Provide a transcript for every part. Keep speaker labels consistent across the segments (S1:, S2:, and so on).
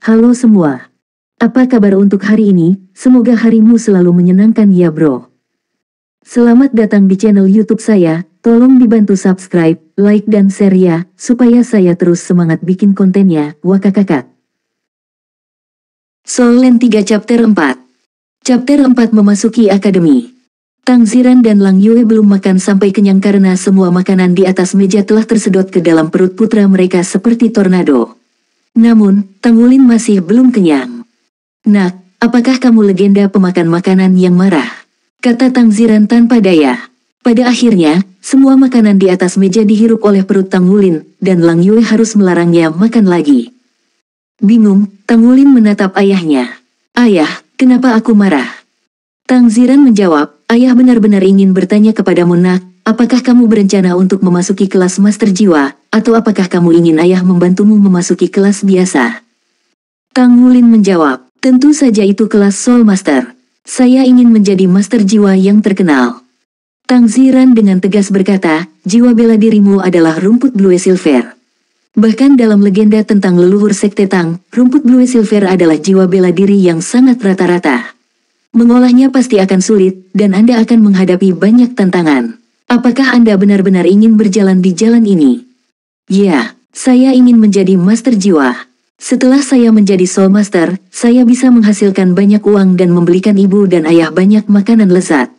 S1: Halo semua. Apa kabar untuk hari ini? Semoga harimu selalu menyenangkan ya bro. Selamat datang di channel YouTube saya. Tolong dibantu subscribe, like dan share ya, supaya saya terus semangat bikin kontennya. Wakakakak. Soul Land 3 Chapter 4. Chapter 4 memasuki akademi. Tang Ziran dan Lang Yue belum makan sampai kenyang karena semua makanan di atas meja telah tersedot ke dalam perut putra mereka seperti tornado. Namun, Tang Wulin masih belum kenyang. "Nak, apakah kamu legenda pemakan makanan yang marah?" kata Tang Ziran tanpa daya. Pada akhirnya, semua makanan di atas meja dihirup oleh perut Tang Wulin, dan Lang Yue harus melarangnya makan lagi. Bingung, Tang Wulin menatap ayahnya. "Ayah, kenapa aku marah?" Tang Ziran menjawab, "Ayah benar-benar ingin bertanya kepadamu nak, apakah kamu berencana untuk memasuki kelas Master Jiwa, atau apakah kamu ingin ayah membantumu memasuki kelas biasa?" Tang Wulin menjawab, "Tentu saja itu kelas Soul Master. Saya ingin menjadi Master Jiwa yang terkenal." Tang Ziran dengan tegas berkata, "Jiwa bela dirimu adalah rumput Blue Silver." Bahkan dalam legenda tentang leluhur Sekte Tang, rumput Blue Silver adalah jiwa bela diri yang sangat rata-rata. Mengolahnya pasti akan sulit, dan Anda akan menghadapi banyak tantangan. Apakah Anda benar-benar ingin berjalan di jalan ini? Ya, saya ingin menjadi Master Jiwa. Setelah saya menjadi Soul Master, saya bisa menghasilkan banyak uang dan membelikan ibu dan ayah banyak makanan lezat.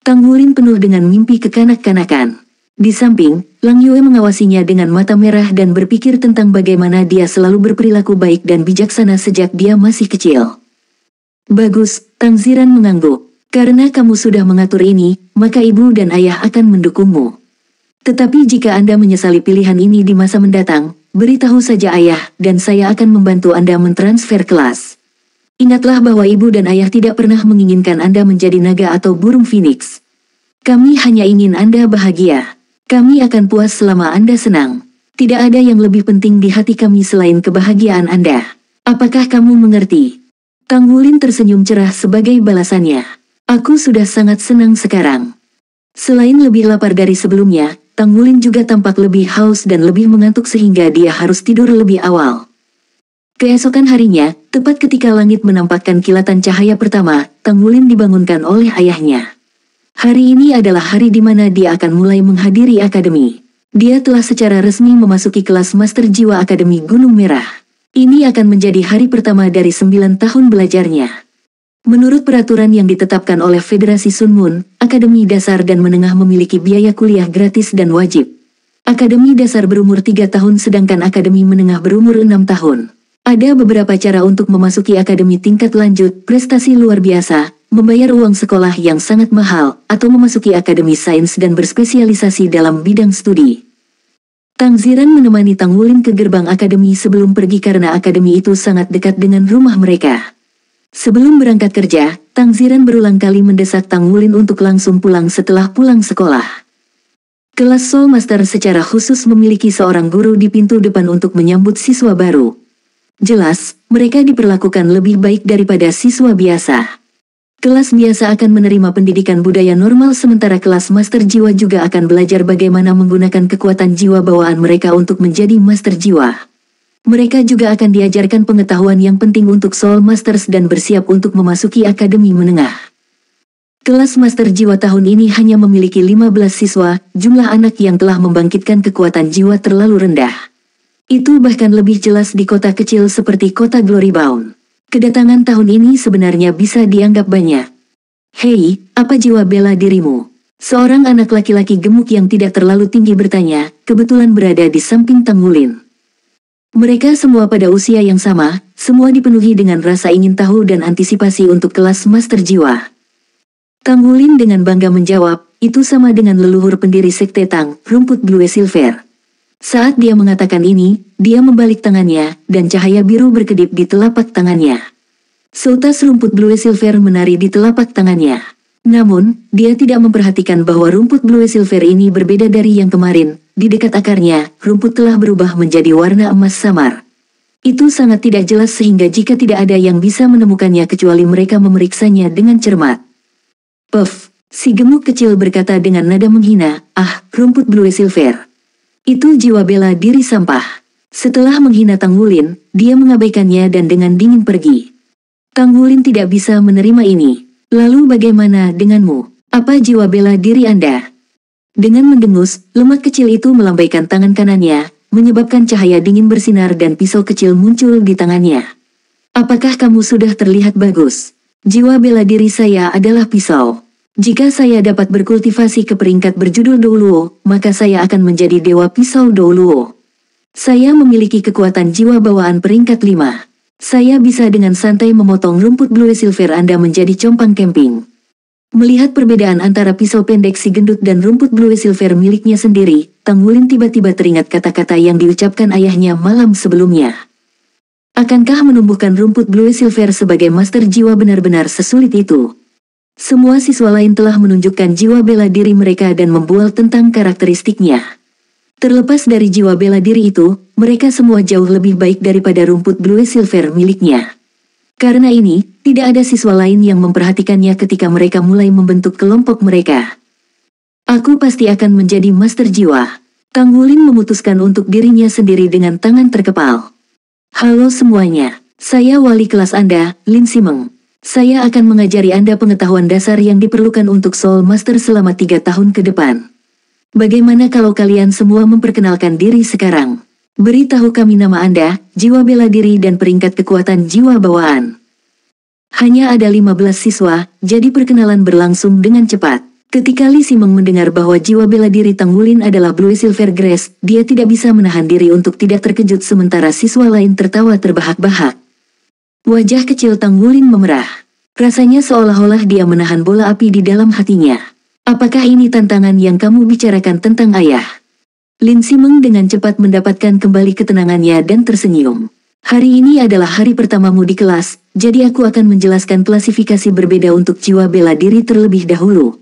S1: Tang Wulin penuh dengan mimpi kekanak-kanakan. Di samping, Lang Yue mengawasinya dengan mata merah dan berpikir tentang bagaimana dia selalu berperilaku baik dan bijaksana sejak dia masih kecil. "Bagus," Tang Ziran mengangguk. "Karena kamu sudah mengatur ini, maka ibu dan ayah akan mendukungmu. Tetapi jika Anda menyesali pilihan ini di masa mendatang, beritahu saja ayah, dan saya akan membantu Anda mentransfer kelas. Ingatlah bahwa ibu dan ayah tidak pernah menginginkan Anda menjadi naga atau burung phoenix. Kami hanya ingin Anda bahagia. Kami akan puas selama Anda senang. Tidak ada yang lebih penting di hati kami selain kebahagiaan Anda. Apakah kamu mengerti?" Tang Wulin tersenyum cerah sebagai balasannya. "Aku sudah sangat senang sekarang." Selain lebih lapar dari sebelumnya, Tang Wulin juga tampak lebih haus dan lebih mengantuk sehingga dia harus tidur lebih awal. Keesokan harinya, tepat ketika langit menampakkan kilatan cahaya pertama, Tang Wulin dibangunkan oleh ayahnya. Hari ini adalah hari di mana dia akan mulai menghadiri akademi. Dia telah secara resmi memasuki kelas Master Jiwa Akademi Gunung Merah. Ini akan menjadi hari pertama dari 9 tahun belajarnya. Menurut peraturan yang ditetapkan oleh Federasi Sun Moon, Akademi Dasar dan Menengah memiliki biaya kuliah gratis dan wajib. Akademi Dasar berumur 3 tahun sedangkan Akademi Menengah berumur 6 tahun. Ada beberapa cara untuk memasuki akademi tingkat lanjut, prestasi luar biasa, membayar uang sekolah yang sangat mahal, atau memasuki akademi sains dan berspesialisasi dalam bidang studi. Tang Ziran menemani Tang Wulin ke gerbang akademi sebelum pergi karena akademi itu sangat dekat dengan rumah mereka. Sebelum berangkat kerja, Tang Ziran berulang kali mendesak Tang Wulin untuk langsung pulang setelah pulang sekolah. Kelas Soul Master secara khusus memiliki seorang guru di pintu depan untuk menyambut siswa baru. Jelas, mereka diperlakukan lebih baik daripada siswa biasa. Kelas biasa akan menerima pendidikan budaya normal sementara kelas Master Jiwa juga akan belajar bagaimana menggunakan kekuatan jiwa bawaan mereka untuk menjadi Master Jiwa. Mereka juga akan diajarkan pengetahuan yang penting untuk Soul Masters dan bersiap untuk memasuki akademi menengah. Kelas Master Jiwa tahun ini hanya memiliki 15 siswa, jumlah anak yang telah membangkitkan kekuatan jiwa terlalu rendah. Itu bahkan lebih jelas di kota kecil seperti kota Glory Bound. Kedatangan tahun ini sebenarnya bisa dianggap banyak. "Hei, apa jiwa bela dirimu?" Seorang anak laki-laki gemuk yang tidak terlalu tinggi bertanya, kebetulan berada di samping Tang Wulin. Mereka semua pada usia yang sama, semua dipenuhi dengan rasa ingin tahu dan antisipasi untuk kelas Master Jiwa. Tang Wulin dengan bangga menjawab, "Itu sama dengan leluhur pendiri Sekte Tang, rumput Blue Silver." Saat dia mengatakan ini, dia membalik tangannya, dan cahaya biru berkedip di telapak tangannya. Seutas rumput Blue Silver menari di telapak tangannya. Namun, dia tidak memperhatikan bahwa rumput Blue Silver ini berbeda dari yang kemarin. Di dekat akarnya, rumput telah berubah menjadi warna emas samar. Itu sangat tidak jelas sehingga jika tidak ada yang bisa menemukannya kecuali mereka memeriksanya dengan cermat. "Puff," si gemuk kecil berkata dengan nada menghina, "Ah, rumput Blue Silver. Itu jiwa bela diri sampah. Setelah menghina Tang Wulin, dia mengabaikannya dan dengan dingin pergi. Tang Wulin tidak bisa menerima ini. Lalu bagaimana denganmu? Apa jiwa bela diri Anda? Dengan mendengus, lemak kecil itu melambaikan tangan kanannya, menyebabkan cahaya dingin bersinar dan pisau kecil muncul di tangannya. Apakah kamu sudah terlihat bagus? Jiwa bela diri saya adalah pisau. Jika saya dapat berkultivasi ke peringkat berjudul Douluo, maka saya akan menjadi dewa pisau Douluo. Saya memiliki kekuatan jiwa bawaan peringkat 5. Saya bisa dengan santai memotong rumput blue silver Anda menjadi compang camping. Melihat perbedaan antara pisau pendek si gendut dan rumput blue silver miliknya sendiri, Tang Wulin tiba-tiba teringat kata-kata yang diucapkan ayahnya malam sebelumnya. Akankah menumbuhkan rumput blue silver sebagai master jiwa benar-benar sesulit itu? Semua siswa lain telah menunjukkan jiwa bela diri mereka dan membual tentang karakteristiknya. Terlepas dari jiwa bela diri itu, mereka semua jauh lebih baik daripada rumput blue silver miliknya. Karena ini, tidak ada siswa lain yang memperhatikannya ketika mereka mulai membentuk kelompok mereka. Aku pasti akan menjadi master jiwa. Tang Wulin memutuskan untuk dirinya sendiri dengan tangan terkepal. Halo semuanya, saya wali kelas Anda, Lin Simeng. Saya akan mengajari Anda pengetahuan dasar yang diperlukan untuk Soul Master selama 3 tahun ke depan. Bagaimana kalau kalian semua memperkenalkan diri sekarang? Beritahu kami nama Anda, jiwa bela diri dan peringkat kekuatan jiwa bawaan. Hanya ada 15 siswa, jadi perkenalan berlangsung dengan cepat. Ketika Li Simeng mendengar bahwa jiwa bela diri Tang Wulin adalah Blue Silver Grace, dia tidak bisa menahan diri untuk tidak terkejut sementara siswa lain tertawa terbahak-bahak. Wajah kecil Tang Wulin memerah. Rasanya seolah-olah dia menahan bola api di dalam hatinya. Apakah ini tantangan yang kamu bicarakan tentang ayah? Lin Simeng dengan cepat mendapatkan kembali ketenangannya dan tersenyum. Hari ini adalah hari pertamamu di kelas, jadi aku akan menjelaskan klasifikasi berbeda untuk jiwa bela diri terlebih dahulu.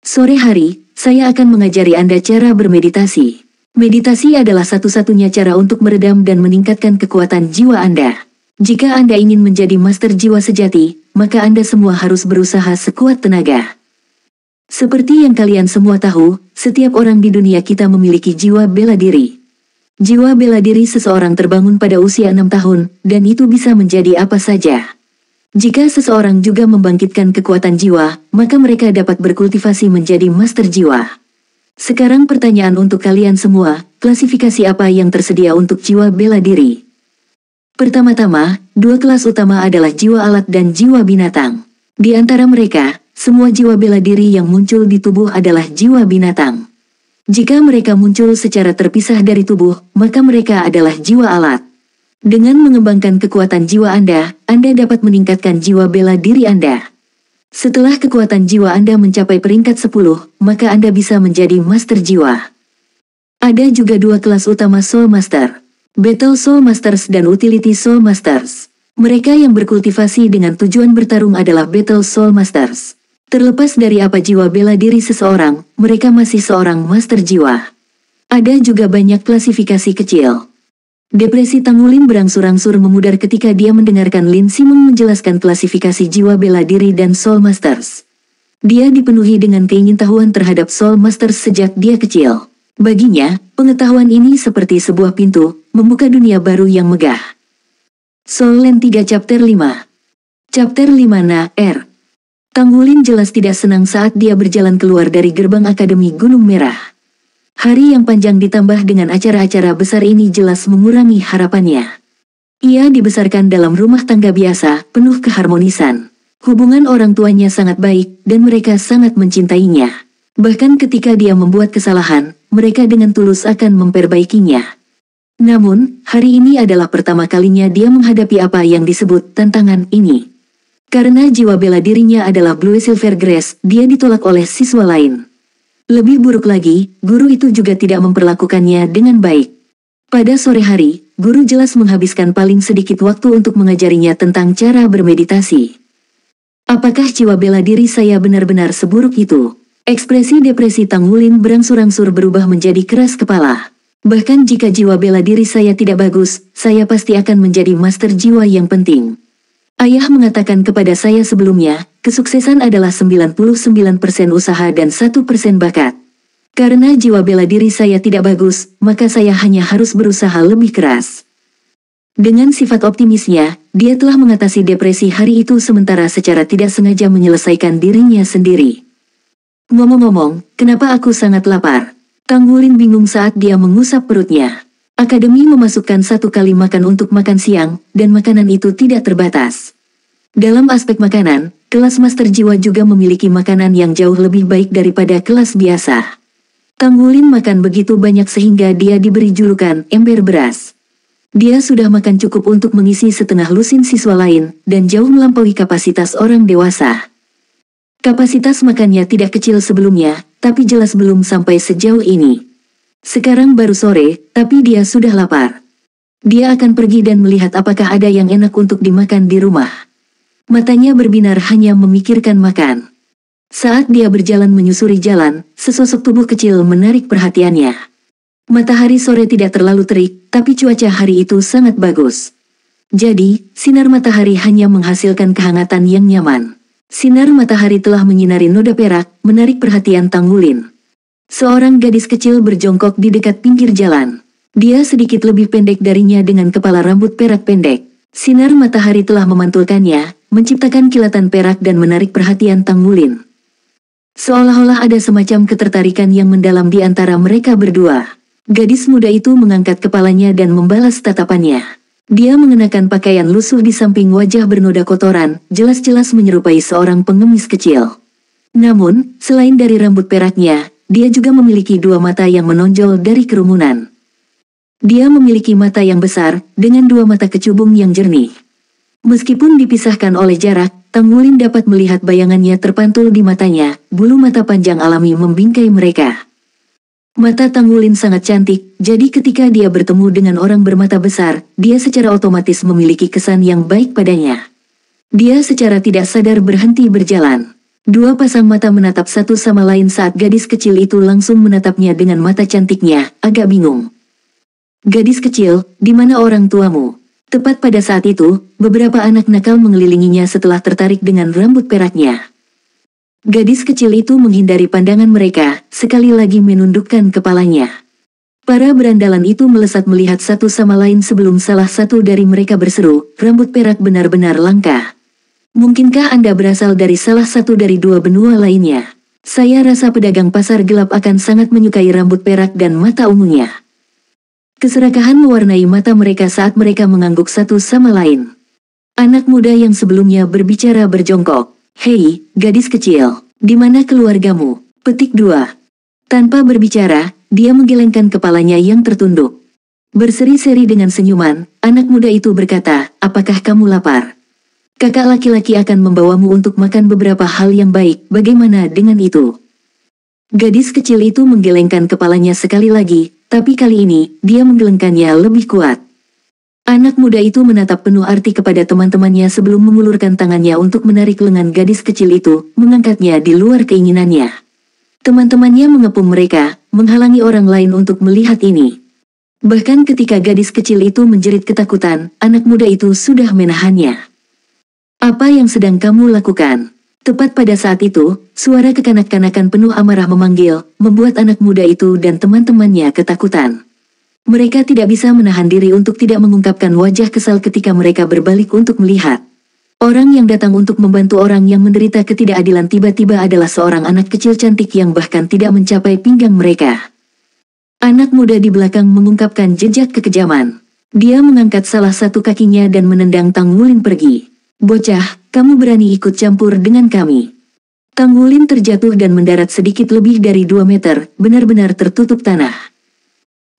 S1: Sore hari, saya akan mengajari Anda cara bermeditasi. Meditasi adalah satu-satunya cara untuk meredam dan meningkatkan kekuatan jiwa Anda. Jika Anda ingin menjadi master jiwa sejati, maka Anda semua harus berusaha sekuat tenaga. Seperti yang kalian semua tahu, setiap orang di dunia kita memiliki jiwa bela diri. Jiwa bela diri seseorang terbangun pada usia 6 tahun, dan itu bisa menjadi apa saja. Jika seseorang juga membangkitkan kekuatan jiwa, maka mereka dapat berkultivasi menjadi master jiwa. Sekarang pertanyaan untuk kalian semua, klasifikasi apa yang tersedia untuk jiwa bela diri? Pertama-tama, 2 kelas utama adalah jiwa alat dan jiwa binatang. Di antara mereka, semua jiwa bela diri yang muncul di tubuh adalah jiwa binatang. Jika mereka muncul secara terpisah dari tubuh, maka mereka adalah jiwa alat. Dengan mengembangkan kekuatan jiwa Anda dapat meningkatkan jiwa bela diri Anda. Setelah kekuatan jiwa Anda mencapai peringkat 10, maka Anda bisa menjadi master jiwa. Ada juga 2 kelas utama Soul Master, Battle Soul Masters dan Utility Soul Masters. Mereka yang berkultivasi dengan tujuan bertarung adalah Battle Soul Masters. Terlepas dari apa jiwa bela diri seseorang, mereka masih seorang master jiwa. Ada juga banyak klasifikasi kecil. Depresi Tang Wulin berangsur-angsur memudar ketika dia mendengarkan Lin Simeng menjelaskan klasifikasi jiwa bela diri dan Soul Masters. Dia dipenuhi dengan keingintahuan terhadap Soul Masters sejak dia kecil. Baginya, pengetahuan ini seperti sebuah pintu, membuka dunia baru yang megah. Soul Land 3 Chapter 5. Chapter 5 Na-R. Tang Wulin jelas tidak senang saat dia berjalan keluar dari gerbang Akademi Gunung Merah. Hari yang panjang ditambah dengan acara-acara besar ini jelas mengurangi harapannya. Ia dibesarkan dalam rumah tangga biasa, penuh keharmonisan. Hubungan orang tuanya sangat baik, dan mereka sangat mencintainya. Bahkan ketika dia membuat kesalahan, mereka dengan tulus akan memperbaikinya. Namun, hari ini adalah pertama kalinya dia menghadapi apa yang disebut tantangan ini. Karena jiwa bela dirinya adalah Blue Silver Grace, dia ditolak oleh siswa lain. Lebih buruk lagi, guru itu juga tidak memperlakukannya dengan baik. Pada sore hari, guru jelas menghabiskan paling sedikit waktu untuk mengajarinya tentang cara bermeditasi. Apakah jiwa bela diri saya benar-benar seburuk itu? Ekspresi depresi Tang Wulin berangsur-angsur berubah menjadi keras kepala. Bahkan jika jiwa bela diri saya tidak bagus, saya pasti akan menjadi master jiwa yang penting. Ayah mengatakan kepada saya sebelumnya, kesuksesan adalah 99% usaha dan 1% bakat. Karena jiwa bela diri saya tidak bagus, maka saya hanya harus berusaha lebih keras. Dengan sifat optimisnya, dia telah mengatasi depresi hari itu sementara secara tidak sengaja menyelesaikan dirinya sendiri. Ngomong-ngomong, kenapa aku sangat lapar? Tanggulin bingung saat dia mengusap perutnya. Akademi memasukkan 1 kali makan untuk makan siang, dan makanan itu tidak terbatas. Dalam aspek makanan, kelas master jiwa juga memiliki makanan yang jauh lebih baik daripada kelas biasa. Tanggulin makan begitu banyak sehingga dia diberi julukan ember beras. Dia sudah makan cukup untuk mengisi setengah lusin siswa lain, dan jauh melampaui kapasitas orang dewasa. Kapasitas makannya tidak kecil sebelumnya, tapi jelas belum sampai sejauh ini. Sekarang baru sore, tapi dia sudah lapar. Dia akan pergi dan melihat apakah ada yang enak untuk dimakan di rumah. Matanya berbinar hanya memikirkan makan. Saat dia berjalan menyusuri jalan, sesosok tubuh kecil menarik perhatiannya. Matahari sore tidak terlalu terik, tapi cuaca hari itu sangat bagus. Jadi, sinar matahari hanya menghasilkan kehangatan yang nyaman. Sinar matahari telah menyinari noda perak, menarik perhatian Tanggulin. Seorang gadis kecil berjongkok di dekat pinggir jalan. Dia sedikit lebih pendek darinya dengan kepala rambut perak pendek. Sinar matahari telah memantulkannya, menciptakan kilatan perak dan menarik perhatian Tanggulin. Seolah-olah ada semacam ketertarikan yang mendalam di antara mereka berdua. Gadis muda itu mengangkat kepalanya dan membalas tatapannya. Dia mengenakan pakaian lusuh di samping wajah bernoda kotoran, jelas-jelas menyerupai seorang pengemis kecil. Namun, selain dari rambut peraknya, dia juga memiliki 2 mata yang menonjol dari kerumunan. Dia memiliki mata yang besar, dengan 2 mata kecubung yang jernih. Meskipun dipisahkan oleh jarak, Tanggulin dapat melihat bayangannya terpantul di matanya, bulu mata panjang alami membingkai mereka. Mata Tanggulin sangat cantik, jadi ketika dia bertemu dengan orang bermata besar, dia secara otomatis memiliki kesan yang baik padanya. Dia secara tidak sadar berhenti berjalan. 2 pasang mata menatap satu sama lain saat gadis kecil itu langsung menatapnya dengan mata cantiknya, agak bingung. Gadis kecil, di mana orang tuamu? Tepat pada saat itu, beberapa anak nakal mengelilinginya setelah tertarik dengan rambut peraknya. Gadis kecil itu menghindari pandangan mereka, sekali lagi menundukkan kepalanya. Para berandalan itu melesat melihat satu sama lain sebelum salah satu dari mereka berseru, rambut perak benar-benar langka. Mungkinkah Anda berasal dari salah satu dari 2 benua lainnya? Saya rasa pedagang pasar gelap akan sangat menyukai rambut perak dan mata ungunya. Keserakahan mewarnai mata mereka saat mereka mengangguk satu sama lain. Anak muda yang sebelumnya berbicara berjongkok. Hei, gadis kecil, di mana keluargamu? Petik 2. Tanpa berbicara, dia menggelengkan kepalanya yang tertunduk. Berseri-seri dengan senyuman, anak muda itu berkata, apakah kamu lapar? Kakak laki-laki akan membawamu untuk makan beberapa hal yang baik, bagaimana dengan itu? Gadis kecil itu menggelengkan kepalanya sekali lagi, tapi kali ini, dia menggelengkannya lebih kuat. Anak muda itu menatap penuh arti kepada teman-temannya sebelum mengulurkan tangannya untuk menarik lengan gadis kecil itu, mengangkatnya di luar keinginannya. Teman-temannya mengepung mereka, menghalangi orang lain untuk melihat ini. Bahkan ketika gadis kecil itu menjerit ketakutan, anak muda itu sudah menahannya. Apa yang sedang kamu lakukan? Tepat pada saat itu, suara kekanak-kanakan penuh amarah memanggil, membuat anak muda itu dan teman-temannya ketakutan. Mereka tidak bisa menahan diri untuk tidak mengungkapkan wajah kesal ketika mereka berbalik untuk melihat. Orang yang datang untuk membantu orang yang menderita ketidakadilan tiba-tiba adalah seorang anak kecil cantik yang bahkan tidak mencapai pinggang mereka. Anak muda di belakang mengungkapkan jejak kekejaman. Dia mengangkat salah satu kakinya dan menendang Tanggulin pergi. Bocah, kamu berani ikut campur dengan kami. Tanggulin terjatuh dan mendarat sedikit lebih dari 2 meter, benar-benar tertutup tanah.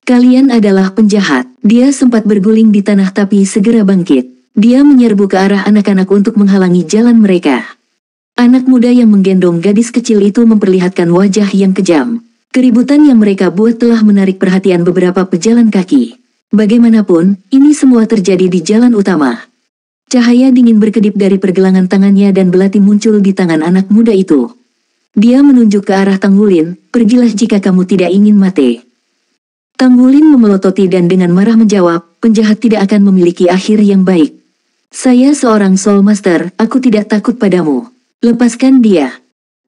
S1: Kalian adalah penjahat. Dia sempat berguling di tanah tapi segera bangkit. Dia menyerbu ke arah anak-anak untuk menghalangi jalan mereka. Anak muda yang menggendong gadis kecil itu memperlihatkan wajah yang kejam. Keributan yang mereka buat telah menarik perhatian beberapa pejalan kaki. Bagaimanapun, ini semua terjadi di jalan utama. Cahaya dingin berkedip dari pergelangan tangannya dan belati muncul di tangan anak muda itu. Dia menunjuk ke arah Tanggulin, pergilah jika kamu tidak ingin mati. Tanggulin memelototi dan dengan marah menjawab, penjahat tidak akan memiliki akhir yang baik. Saya seorang Soul Master, aku tidak takut padamu. Lepaskan dia.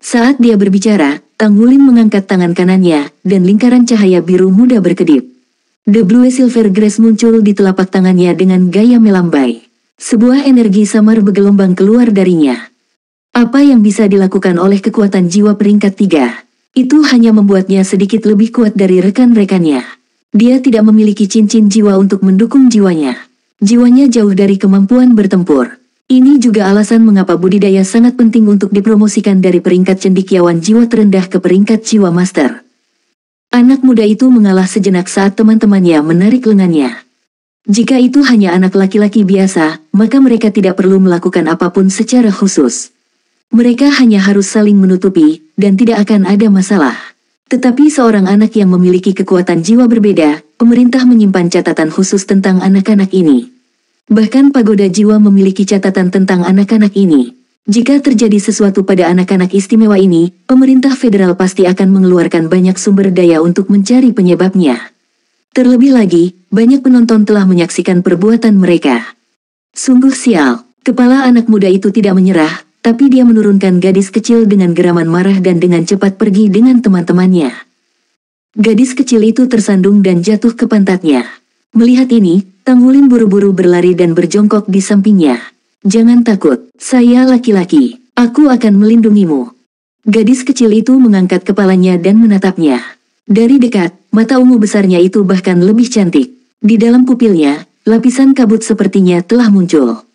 S1: Saat dia berbicara, Tang Wulin mengangkat tangan kanannya, dan lingkaran cahaya biru muda berkedip. The Blue Silver Grace muncul di telapak tangannya dengan gaya melambai. Sebuah energi samar bergelombang keluar darinya. Apa yang bisa dilakukan oleh kekuatan jiwa peringkat 3? Itu hanya membuatnya sedikit lebih kuat dari rekan-rekannya. Dia tidak memiliki cincin jiwa untuk mendukung jiwanya. Jiwanya jauh dari kemampuan bertempur. Ini juga alasan mengapa budidaya sangat penting untuk dipromosikan dari peringkat cendekiawan jiwa terendah ke peringkat jiwa master. Anak muda itu mengalah sejenak saat teman-temannya menarik lengannya. Jika itu hanya anak laki-laki biasa, maka mereka tidak perlu melakukan apapun secara khusus. Mereka hanya harus saling menutupi, dan tidak akan ada masalah. Tetapi seorang anak yang memiliki kekuatan jiwa berbeda, pemerintah menyimpan catatan khusus tentang anak-anak ini. Bahkan pagoda jiwa memiliki catatan tentang anak-anak ini. Jika terjadi sesuatu pada anak-anak istimewa ini, pemerintah federal pasti akan mengeluarkan banyak sumber daya untuk mencari penyebabnya. Terlebih lagi, banyak penonton telah menyaksikan perbuatan mereka. Sungguh sial, kepala anak muda itu tidak menyerah, tapi dia menurunkan gadis kecil dengan geraman marah dan dengan cepat pergi dengan teman-temannya. Gadis kecil itu tersandung dan jatuh ke pantatnya. Melihat ini, Tang Wulin buru-buru berlari dan berjongkok di sampingnya. Jangan takut, saya laki-laki, aku akan melindungimu. Gadis kecil itu mengangkat kepalanya dan menatapnya. Dari dekat, mata ungu besarnya itu bahkan lebih cantik. Di dalam pupilnya, lapisan kabut sepertinya telah muncul.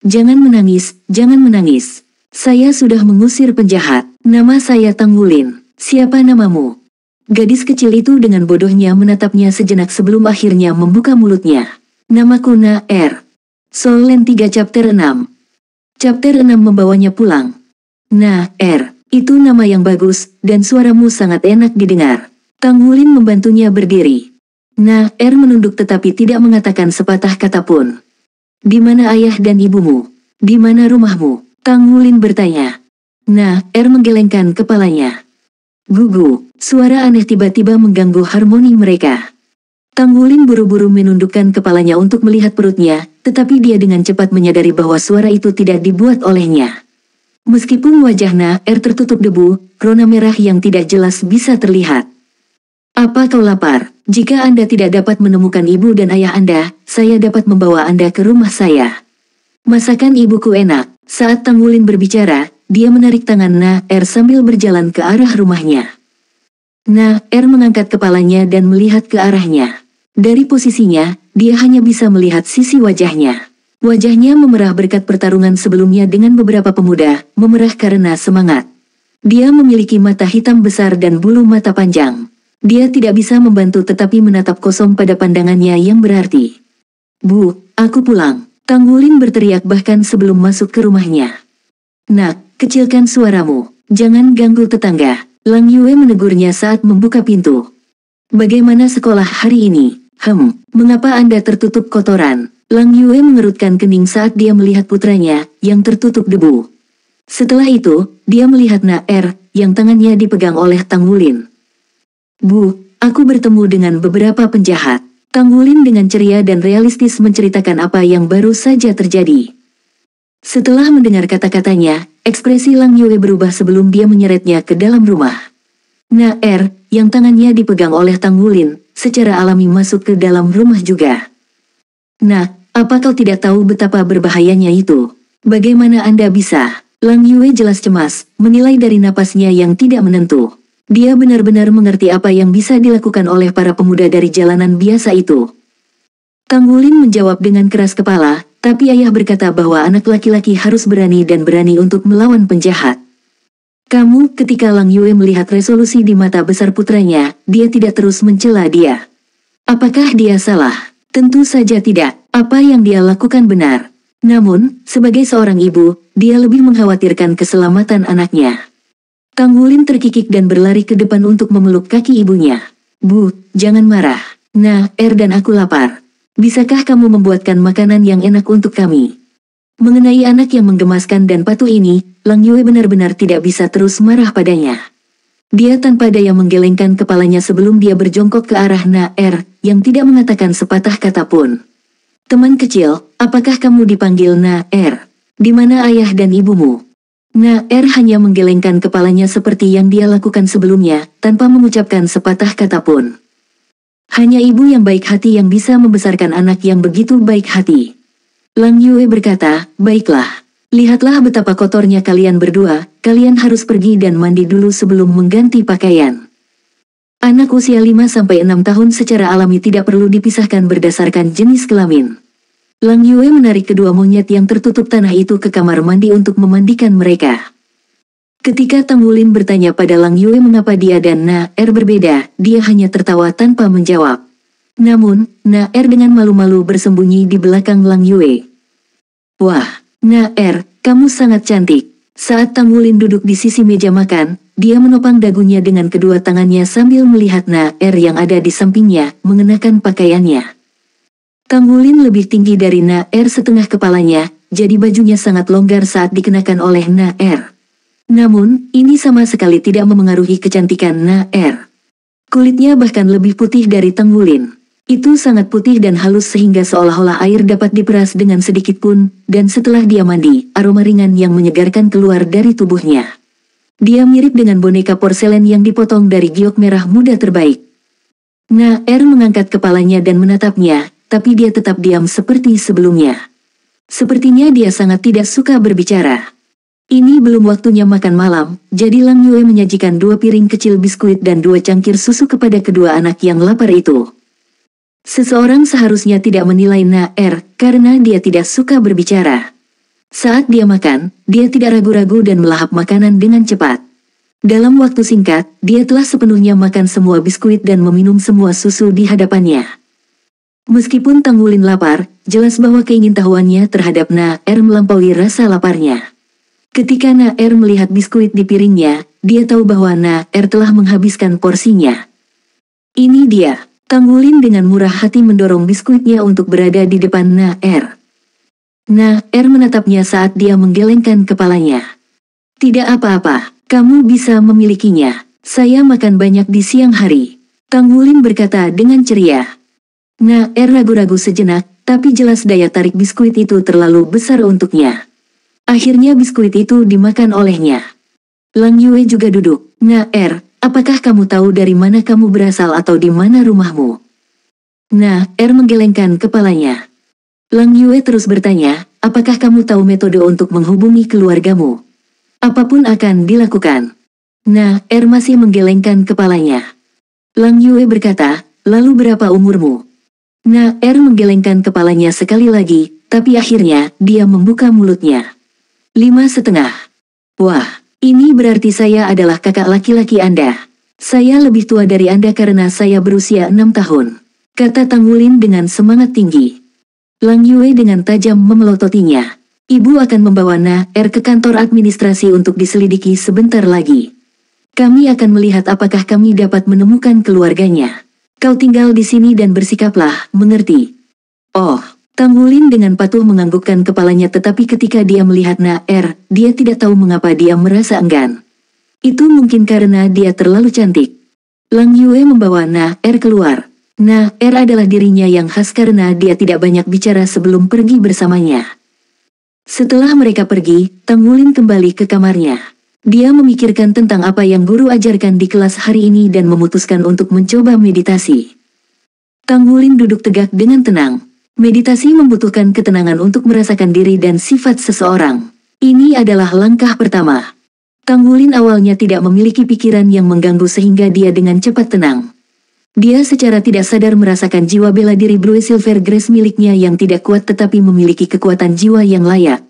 S1: Jangan menangis, jangan menangis. Saya sudah mengusir penjahat. Nama saya Tang Wulin. Siapa namamu? Gadis kecil itu dengan bodohnya menatapnya sejenak sebelum akhirnya membuka mulutnya. Namaku Na-Er. Soul Land 3 Chapter 6. Chapter 6 membawanya pulang. Na-Er, itu nama yang bagus, dan suaramu sangat enak didengar. Tang Wulin membantunya berdiri. Na-Er menunduk tetapi tidak mengatakan sepatah kata pun. Di mana ayah dan ibumu? Di mana rumahmu? Tang Wulin bertanya. Na-Er menggelengkan kepalanya. Gugu, suara aneh tiba-tiba mengganggu harmoni mereka. Tang Wulin buru-buru menundukkan kepalanya untuk melihat perutnya, tetapi dia dengan cepat menyadari bahwa suara itu tidak dibuat olehnya. Meskipun wajah Na-Er tertutup debu, rona merah yang tidak jelas bisa terlihat. Apa kau lapar? Jika Anda tidak dapat menemukan ibu dan ayah Anda, saya dapat membawa Anda ke rumah saya. Masakan ibuku enak. Saat Tang Wulin berbicara, dia menarik tangan Na-Er sambil berjalan ke arah rumahnya. Na-Er mengangkat kepalanya dan melihat ke arahnya. Dari posisinya, dia hanya bisa melihat sisi wajahnya. Wajahnya memerah berkat pertarungan sebelumnya dengan beberapa pemuda, memerah karena semangat. Dia memiliki mata hitam besar dan bulu mata panjang. Dia tidak bisa membantu tetapi menatap kosong pada pandangannya yang berarti. Bu, aku pulang. Tang Wulin berteriak bahkan sebelum masuk ke rumahnya. Nak, kecilkan suaramu. Jangan ganggu tetangga. Lang Yue menegurnya saat membuka pintu. Bagaimana sekolah hari ini? Mengapa Anda tertutup kotoran? Lang Yue mengerutkan kening saat dia melihat putranya, yang tertutup debu. Setelah itu, dia melihat Na-Er, yang tangannya dipegang oleh Tang Wulin. Bu, aku bertemu dengan beberapa penjahat. Tang Wulin dengan ceria dan realistis menceritakan apa yang baru saja terjadi. Setelah mendengar kata-katanya, ekspresi Lang Yue berubah sebelum dia menyeretnya ke dalam rumah. Na-Er, yang tangannya dipegang oleh Tang Wulin, secara alami masuk ke dalam rumah juga. Nak, apa kau tidak tahu betapa berbahayanya itu? Bagaimana Anda bisa? Lang Yue jelas cemas, menilai dari napasnya yang tidak menentu. Dia benar-benar mengerti apa yang bisa dilakukan oleh para pemuda dari jalanan biasa itu. Tang Wulin menjawab dengan keras kepala, tapi ayah berkata bahwa anak laki-laki harus berani dan berani untuk melawan penjahat. Kamu, ketika Lang Yue melihat resolusi di mata besar putranya, dia tidak terus mencela dia. Apakah dia salah? Tentu saja tidak. Apa yang dia lakukan benar. Namun, sebagai seorang ibu, dia lebih mengkhawatirkan keselamatan anaknya. Tang Wulin terkikik dan berlari ke depan untuk memeluk kaki ibunya. Bu, jangan marah. Na-Er dan aku lapar. Bisakah kamu membuatkan makanan yang enak untuk kami? Mengenai anak yang menggemaskan dan patuh ini, Lang Yue benar-benar tidak bisa terus marah padanya. Dia tanpa daya menggelengkan kepalanya sebelum dia berjongkok ke arah Na-Er, yang tidak mengatakan sepatah kata pun. Teman kecil, apakah kamu dipanggil Na-Er? Di mana ayah dan ibumu? Naer hanya menggelengkan kepalanya seperti yang dia lakukan sebelumnya, tanpa mengucapkan sepatah kata pun. Hanya ibu yang baik hati yang bisa membesarkan anak yang begitu baik hati. Lang Yue berkata, baiklah. Lihatlah betapa kotornya kalian berdua, kalian harus pergi dan mandi dulu sebelum mengganti pakaian. Anak usia 5-6 tahun secara alami tidak perlu dipisahkan berdasarkan jenis kelamin. Lang Yue menarik kedua monyet yang tertutup tanah itu ke kamar mandi untuk memandikan mereka. Ketika Tang Wulin bertanya pada Lang Yue mengapa dia dan Naer berbeda, dia hanya tertawa tanpa menjawab. Namun, Naer dengan malu-malu bersembunyi di belakang Lang Yue. Wah, Naer, kamu sangat cantik. Saat Tang Wulin duduk di sisi meja makan, dia menopang dagunya dengan kedua tangannya sambil melihat Naer yang ada di sampingnya, mengenakan pakaiannya. Tang Wulin lebih tinggi dari Naer setengah kepalanya, jadi bajunya sangat longgar saat dikenakan oleh Naer. Namun, ini sama sekali tidak memengaruhi kecantikan Naer. Kulitnya bahkan lebih putih dari Tang Wulin. Itu sangat putih dan halus sehingga seolah-olah air dapat diperas dengan sedikit pun, dan setelah dia mandi, aroma ringan yang menyegarkan keluar dari tubuhnya. Dia mirip dengan boneka porselen yang dipotong dari giok merah muda terbaik. Naer mengangkat kepalanya dan menatapnya, tapi dia tetap diam seperti sebelumnya. Sepertinya dia sangat tidak suka berbicara. Ini belum waktunya makan malam, jadi Lang Yue menyajikan 2 piring kecil biskuit dan 2 cangkir susu kepada kedua anak yang lapar itu. Seseorang seharusnya tidak menilai Naer, karena dia tidak suka berbicara. Saat dia makan, dia tidak ragu-ragu dan melahap makanan dengan cepat. Dalam waktu singkat, dia telah sepenuhnya makan semua biskuit dan meminum semua susu di hadapannya. Meskipun Tang Wulin lapar, jelas bahwa keingintahuannya terhadap Naer melampaui rasa laparnya. Ketika Naer melihat biskuit di piringnya, dia tahu bahwa Naer telah menghabiskan porsinya. Ini dia, Tang Wulin dengan murah hati mendorong biskuitnya untuk berada di depan Naer. Naer menatapnya saat dia menggelengkan kepalanya. Tidak apa-apa, kamu bisa memilikinya. Saya makan banyak di siang hari. Tang Wulin berkata dengan ceria. Naer ragu-ragu sejenak, tapi jelas daya tarik biskuit itu terlalu besar untuknya. Akhirnya biskuit itu dimakan olehnya. Lang Yue juga duduk. Naer, apakah kamu tahu dari mana kamu berasal atau di mana rumahmu? Naer menggelengkan kepalanya. Lang Yue terus bertanya, apakah kamu tahu metode untuk menghubungi keluargamu? Apapun akan dilakukan. Naer masih menggelengkan kepalanya. Lang Yue berkata, lalu berapa umurmu? Naer menggelengkan kepalanya sekali lagi, tapi akhirnya, dia membuka mulutnya. 5,5. Wah, ini berarti saya adalah kakak laki-laki Anda. Saya lebih tua dari Anda karena saya berusia 6 tahun. Kata Tang Wulin dengan semangat tinggi. Lang Yue dengan tajam memelototinya. Ibu akan membawa Naer ke kantor administrasi untuk diselidiki sebentar lagi. Kami akan melihat apakah kami dapat menemukan keluarganya. Kau tinggal di sini dan bersikaplah, mengerti? Oh, Tang Wulin dengan patuh menganggukkan kepalanya tetapi ketika dia melihat Naer, dia tidak tahu mengapa dia merasa enggan. Itu mungkin karena dia terlalu cantik. Lang Yue membawa Naer keluar. Naer adalah dirinya yang khas karena dia tidak banyak bicara sebelum pergi bersamanya. Setelah mereka pergi, Tang Wulin kembali ke kamarnya. Dia memikirkan tentang apa yang guru ajarkan di kelas hari ini dan memutuskan untuk mencoba meditasi. Tang Wulin duduk tegak dengan tenang. Meditasi membutuhkan ketenangan untuk merasakan diri dan sifat seseorang. Ini adalah langkah pertama. Tang Wulin awalnya tidak memiliki pikiran yang mengganggu sehingga dia dengan cepat tenang. Dia secara tidak sadar merasakan jiwa bela diri Blue Silver Grace miliknya yang tidak kuat tetapi memiliki kekuatan jiwa yang layak.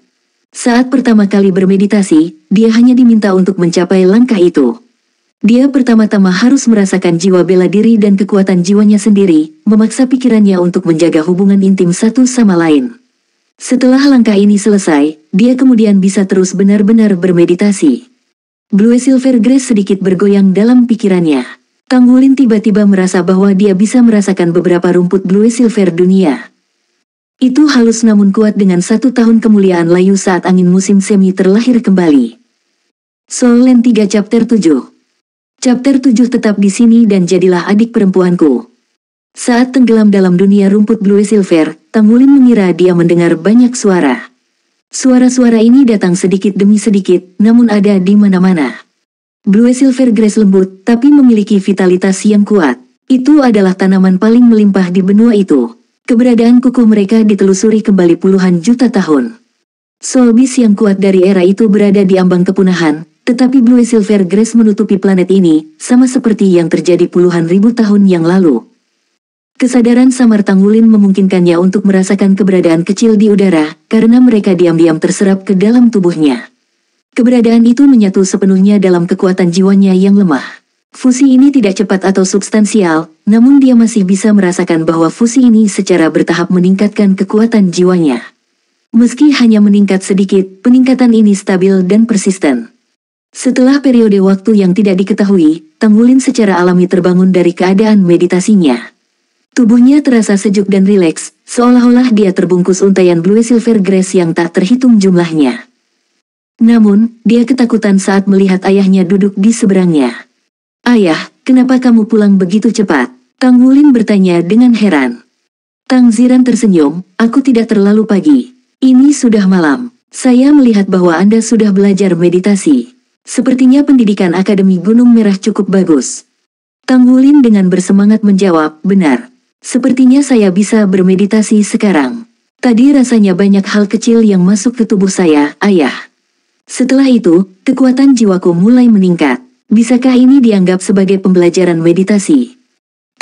S1: Saat pertama kali bermeditasi, dia hanya diminta untuk mencapai langkah itu. Dia pertama-tama harus merasakan jiwa bela diri dan kekuatan jiwanya sendiri, memaksa pikirannya untuk menjaga hubungan intim satu sama lain. Setelah langkah ini selesai, dia kemudian bisa terus benar-benar bermeditasi. Blue Silver Grace sedikit bergoyang dalam pikirannya. Tang Wulin tiba-tiba merasa bahwa dia bisa merasakan beberapa rumput Blue Silver dunia. Itu halus namun kuat dengan 1 tahun kemuliaan layu saat angin musim semi terlahir kembali. Soul Land 3 Chapter 7. Chapter 7 tetap di sini dan jadilah adik perempuanku. Saat tenggelam dalam dunia rumput Blue Silver, Tang Wulin mengira dia mendengar banyak suara. Suara-suara ini datang sedikit demi sedikit, namun ada di mana-mana. Blue Silvergrass lembut, tapi memiliki vitalitas yang kuat. Itu adalah tanaman paling melimpah di benua itu. Keberadaan kukuh mereka ditelusuri kembali puluhan juta tahun. Soulbeast yang kuat dari era itu berada di ambang kepunahan, tetapi Blue Silvergrass menutupi planet ini, sama seperti yang terjadi puluhan ribu tahun yang lalu. Kesadaran samar Tanggulin memungkinkannya untuk merasakan keberadaan kecil di udara, karena mereka diam-diam terserap ke dalam tubuhnya. Keberadaan itu menyatu sepenuhnya dalam kekuatan jiwanya yang lemah. Fusi ini tidak cepat atau substansial, namun dia masih bisa merasakan bahwa fusi ini secara bertahap meningkatkan kekuatan jiwanya. Meski hanya meningkat sedikit, peningkatan ini stabil dan persisten. Setelah periode waktu yang tidak diketahui, Tanggulin secara alami terbangun dari keadaan meditasinya. Tubuhnya terasa sejuk dan rileks, seolah-olah dia terbungkus untaian Blue Silvergrass yang tak terhitung jumlahnya. Namun, dia ketakutan saat melihat ayahnya duduk di seberangnya. "Ayah, kenapa kamu pulang begitu cepat?" Tanggulin bertanya dengan heran. Tang Ziran tersenyum, "Aku tidak terlalu pagi. Ini sudah malam. Saya melihat bahwa Anda sudah belajar meditasi. Sepertinya pendidikan Akademi Gunung Merah cukup bagus." Tanggulin dengan bersemangat menjawab, "Benar. Sepertinya saya bisa bermeditasi sekarang. Tadi rasanya banyak hal kecil yang masuk ke tubuh saya, Ayah. Setelah itu, kekuatan jiwaku mulai meningkat. Bisakah ini dianggap sebagai pembelajaran meditasi?"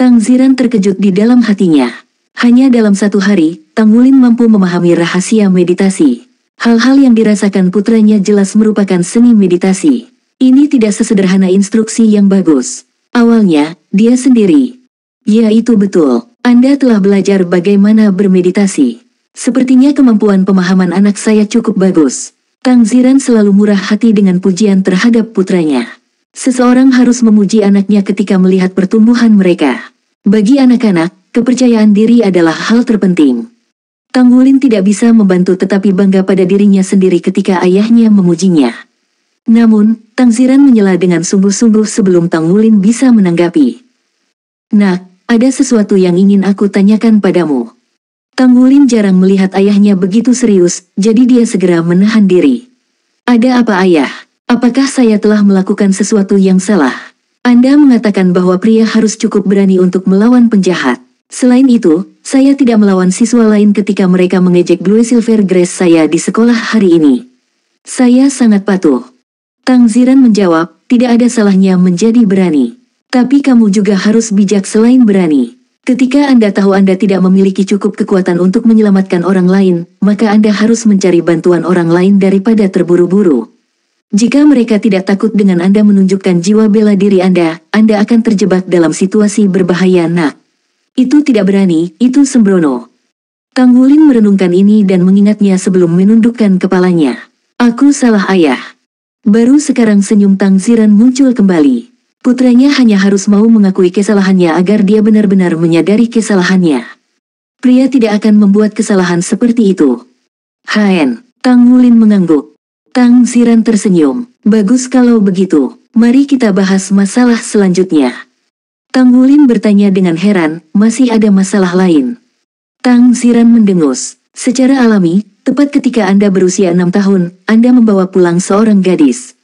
S1: Tang Ziran terkejut di dalam hatinya. Hanya dalam satu hari, Tanggulin mampu memahami rahasia meditasi. Hal-hal yang dirasakan putranya jelas merupakan seni meditasi. Ini tidak sesederhana instruksi yang bagus. Awalnya, dia sendiri. "Ya, itu betul. Anda telah belajar bagaimana bermeditasi. Sepertinya kemampuan pemahaman anak saya cukup bagus." Tang Ziran selalu murah hati dengan pujian terhadap putranya. Seseorang harus memuji anaknya ketika melihat pertumbuhan mereka. Bagi anak-anak, kepercayaan diri adalah hal terpenting. Tanggulin tidak bisa membantu tetapi bangga pada dirinya sendiri ketika ayahnya memujinya. Namun, Tang Ziran menyela dengan sungguh-sungguh sebelum Tanggulin bisa menanggapi. "Nak, ada sesuatu yang ingin aku tanyakan padamu." Tanggulin jarang melihat ayahnya begitu serius, jadi dia segera menahan diri. "Ada apa, Ayah? Apakah saya telah melakukan sesuatu yang salah? Anda mengatakan bahwa pria harus cukup berani untuk melawan penjahat. Selain itu, saya tidak melawan siswa lain ketika mereka mengejek Blue Silvergrass saya di sekolah hari ini. Saya sangat patuh." Tang Ziran menjawab, "Tidak ada salahnya menjadi berani. Tapi kamu juga harus bijak selain berani. Ketika Anda tahu Anda tidak memiliki cukup kekuatan untuk menyelamatkan orang lain, maka Anda harus mencari bantuan orang lain daripada terburu-buru. Jika mereka tidak takut dengan Anda menunjukkan jiwa bela diri Anda akan terjebak dalam situasi berbahaya, Nak. Itu tidak berani, itu sembrono." Tanggulin merenungkan ini dan mengingatnya sebelum menundukkan kepalanya. "Aku salah, Ayah." Baru sekarang senyum Tang Ziran muncul kembali. Putranya hanya harus mau mengakui kesalahannya agar dia benar-benar menyadari kesalahannya. Pria tidak akan membuat kesalahan seperti itu. "Haen." Tanggulin mengangguk. Tang Ziran tersenyum. "Bagus kalau begitu. Mari kita bahas masalah selanjutnya." Tanggulin bertanya dengan heran, "Masih ada masalah lain?" Tang Ziran mendengus. "Secara alami, tepat ketika Anda berusia 6 tahun, Anda membawa pulang seorang gadis.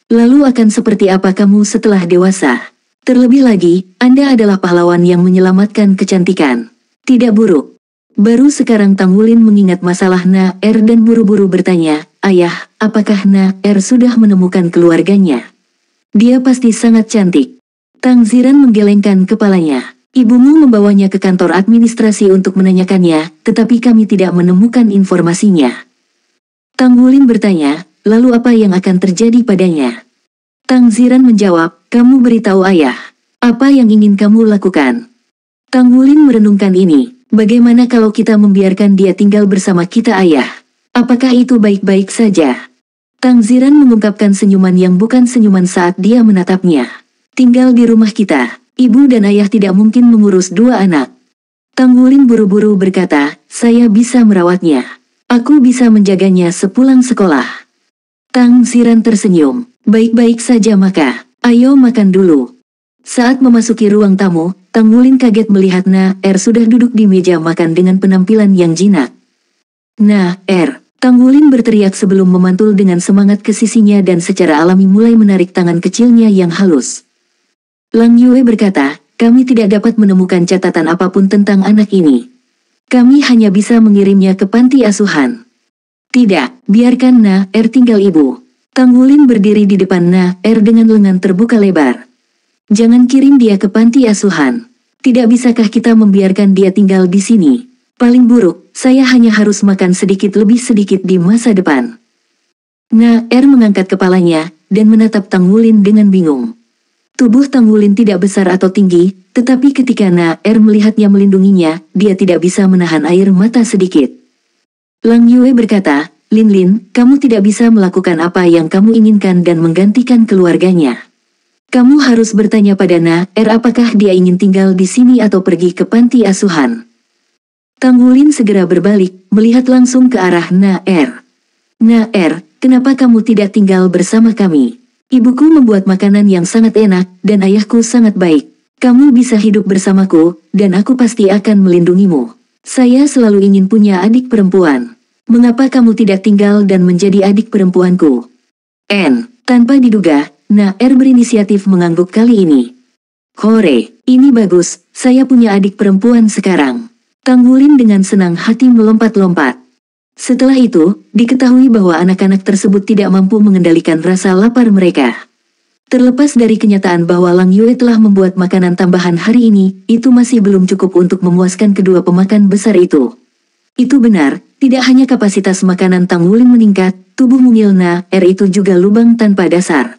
S1: Lalu akan seperti apa kamu setelah dewasa? Terlebih lagi, Anda adalah pahlawan yang menyelamatkan kecantikan. Tidak buruk." Baru sekarang Tanggulin mengingat masalah Na-Er dan buru-buru bertanya, "Ayah, apakah Na-Er sudah menemukan keluarganya? Dia pasti sangat cantik." Tang Ziran menggelengkan kepalanya. "Ibumu membawanya ke kantor administrasi untuk menanyakannya, tetapi kami tidak menemukan informasinya." Tanggulin bertanya, "Lalu apa yang akan terjadi padanya?" Tang Ziran menjawab, "Kamu beritahu Ayah. Apa yang ingin kamu lakukan?" Tanggulin merenungkan ini. "Bagaimana kalau kita membiarkan dia tinggal bersama kita, Ayah? Apakah itu baik-baik saja?" Tang Ziran mengungkapkan senyuman yang bukan senyuman saat dia menatapnya. "Tinggal di rumah kita. Ibu dan ayah tidak mungkin mengurus 2 anak." Tanggulin buru-buru berkata, "Saya bisa merawatnya. Aku bisa menjaganya sepulang sekolah." Tang Ziran tersenyum. "Baik-baik saja maka. Ayo makan dulu." Saat memasuki ruang tamu, Tanggulin kaget melihat Na-Er sudah duduk di meja makan dengan penampilan yang jinak. "Na-Er, Tanggulin berteriak sebelum memantul dengan semangat ke sisinya dan secara alami mulai menarik tangan kecilnya yang halus. Lang Yue berkata, kami tidak dapat menemukan catatan apapun tentang anak ini. Kami hanya bisa mengirimnya ke panti asuhan. Tidak, biarkan Na-Er tinggal ibu. Tanggulin berdiri di depan Na-Er dengan lengan terbuka lebar. Jangan kirim dia ke panti asuhan. Tidak bisakah kita membiarkan dia tinggal di sini? Paling buruk, saya hanya harus makan sedikit lebih sedikit di masa depan. Na-Er mengangkat kepalanya, dan menatap Tanggulin dengan bingung. Tubuh Tanggulin tidak besar atau tinggi, tetapi ketika Na-Er melihatnya melindunginya, dia tidak bisa menahan air mata sedikit. Lang Yue berkata, Lin Lin, kamu tidak bisa melakukan apa yang kamu inginkan dan menggantikan keluarganya. Kamu harus bertanya pada Na-Er apakah dia ingin tinggal di sini atau pergi ke panti asuhan. Tanggulin segera berbalik, melihat langsung ke arah Na-Er. Na-Er, kenapa kamu tidak tinggal bersama kami? Ibuku membuat makanan yang sangat enak, dan ayahku sangat baik. Kamu bisa hidup bersamaku, dan aku pasti akan melindungimu. Saya selalu ingin punya adik perempuan. Mengapa kamu tidak tinggal dan menjadi adik perempuanku? Tanpa diduga, Na-Er berinisiatif mengangguk kali ini. Hore, ini bagus, saya punya adik perempuan sekarang. Tanggulin dengan senang hati melompat-lompat. Setelah itu, diketahui bahwa anak-anak tersebut tidak mampu mengendalikan rasa lapar mereka. Terlepas dari kenyataan bahwa Lang Yue telah membuat makanan tambahan hari ini, itu masih belum cukup untuk memuaskan kedua pemakan besar itu. Itu benar, tidak hanya kapasitas makanan Tanggulin meningkat, tubuh mungil Na-Er itu juga lubang tanpa dasar.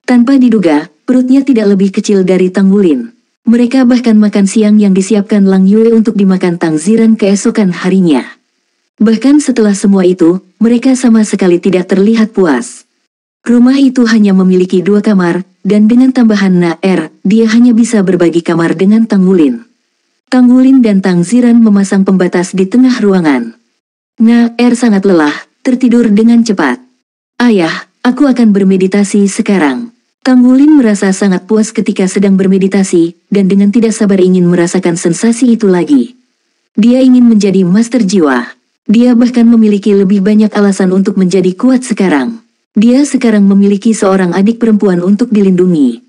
S1: Tanpa diduga, perutnya tidak lebih kecil dari Tanggulin. Mereka bahkan makan siang yang disiapkan Lang Yue untuk dimakan Tang Ziran keesokan harinya. Bahkan setelah semua itu, mereka sama sekali tidak terlihat puas. Rumah itu hanya memiliki 2 kamar, dan dengan tambahan Na-Er, dia hanya bisa berbagi kamar dengan Tanggulin. Tanggulin dan Tang Ziran memasang pembatas di tengah ruangan. Na-Er sangat lelah, tertidur dengan cepat. Ayah, aku akan bermeditasi sekarang. Tanggulin merasa sangat puas ketika sedang bermeditasi, dan dengan tidak sabar ingin merasakan sensasi itu lagi. Dia ingin menjadi master jiwa. Dia bahkan memiliki lebih banyak alasan untuk menjadi kuat sekarang. Dia sekarang memiliki seorang adik perempuan untuk dilindungi.